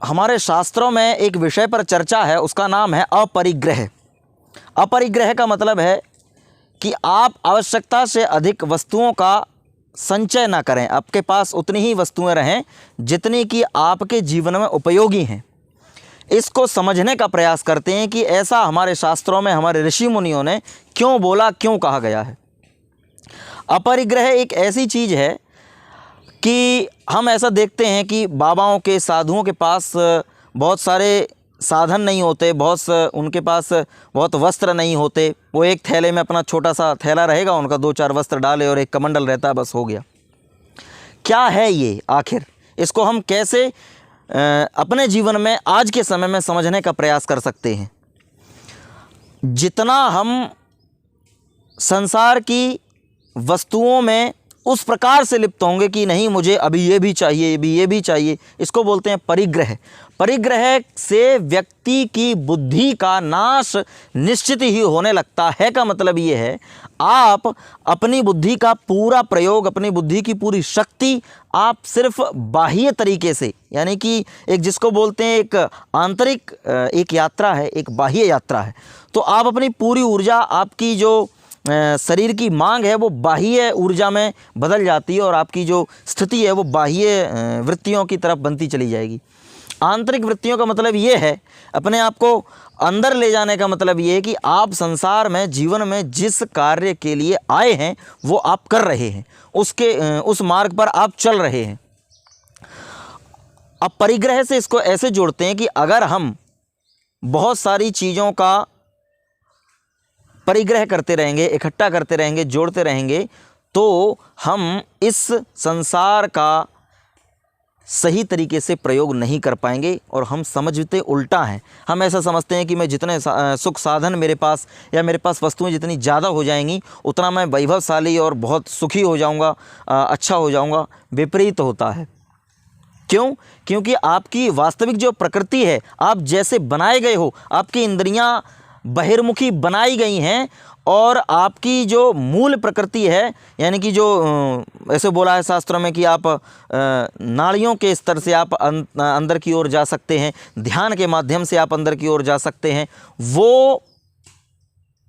हमारे शास्त्रों में एक विषय पर चर्चा है, उसका नाम है अपरिग्रह। अपरिग्रह का मतलब है कि आप आवश्यकता से अधिक वस्तुओं का संचय ना करें, आपके पास उतनी ही वस्तुएं रहें जितनी कि आपके जीवन में उपयोगी हैं। इसको समझने का प्रयास करते हैं कि ऐसा हमारे शास्त्रों में हमारे ऋषि मुनियों ने क्यों बोला, क्यों कहा गया है। अपरिग्रह एक ऐसी चीज़ है कि हम ऐसा देखते हैं कि बाबाओं के, साधुओं के पास बहुत सारे साधन नहीं होते, उनके पास बहुत वस्त्र नहीं होते। वो एक थैले में, अपना छोटा सा थैला रहेगा, उनका 2-4 वस्त्र डाले और एक कमंडल रहता है, बस हो गया। क्या है ये आखिर? इसको हम कैसे अपने जीवन में आज के समय में समझने का प्रयास कर सकते हैं? जितना हम संसार की वस्तुओं में उस प्रकार से लिप्त होंगे कि नहीं मुझे अभी ये भी चाहिए, अभी ये भी चाहिए, इसको बोलते हैं परिग्रह। परिग्रह से व्यक्ति की बुद्धि का नाश निश्चित ही होने लगता है। का मतलब ये है, आप अपनी बुद्धि का पूरा प्रयोग, अपनी बुद्धि की पूरी शक्ति आप सिर्फ बाह्य तरीके से, यानी कि एक जिसको बोलते हैं एक आंतरिक एक यात्रा है, एक बाह्य यात्रा है, तो आप अपनी पूरी ऊर्जा, आपकी जो शरीर की मांग है वो बाह्य ऊर्जा में बदल जाती है और आपकी जो स्थिति है वो बाह्य वृत्तियों की तरफ बनती चली जाएगी। आंतरिक वृत्तियों का मतलब ये है, अपने आप को अंदर ले जाने का मतलब ये है कि आप संसार में, जीवन में जिस कार्य के लिए आए हैं वो आप कर रहे हैं, उस मार्ग पर आप चल रहे हैं। अब परिग्रह से इसको ऐसे जोड़ते हैं कि अगर हम बहुत सारी चीज़ों का परिग्रह करते रहेंगे, इकट्ठा करते रहेंगे, जोड़ते रहेंगे, तो हम इस संसार का सही तरीके से प्रयोग नहीं कर पाएंगे और हम समझते उल्टा हैं। हम ऐसा समझते हैं कि मैं जितने सुख साधन मेरे पास, या मेरे पास वस्तुएं जितनी ज़्यादा हो जाएंगी उतना मैं वैभवशाली और बहुत सुखी हो जाऊंगा, अच्छा हो जाऊंगा। विपरीत होता है। क्यों? क्योंकि आपकी वास्तविक जो प्रकृति है, आप जैसे बनाए गए हो, आपकी इंद्रियां बहिर्मुखी बनाई गई हैं और आपकी जो मूल प्रकृति है, यानी कि जो ऐसे बोला है शास्त्रों में कि आप नाड़ियों के स्तर से आप अंदर की ओर जा सकते हैं, ध्यान के माध्यम से आप अंदर की ओर जा सकते हैं, वो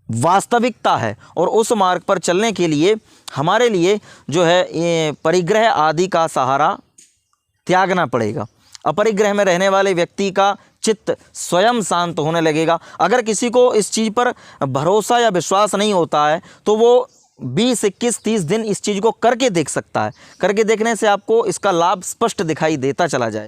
वास्तविकता है। और उस मार्ग पर चलने के लिए हमारे लिए जो है ये परिग्रह आदि का सहारा त्यागना पड़ेगा। अपरिग्रह में रहने वाले व्यक्ति का चित्त स्वयं शांत होने लगेगा। अगर किसी को इस चीज़ पर भरोसा या विश्वास नहीं होता है तो वो 20, 21, 30 दिन इस चीज़ को करके देख सकता है। करके देखने से आपको इसका लाभ स्पष्ट दिखाई देता चला जाए।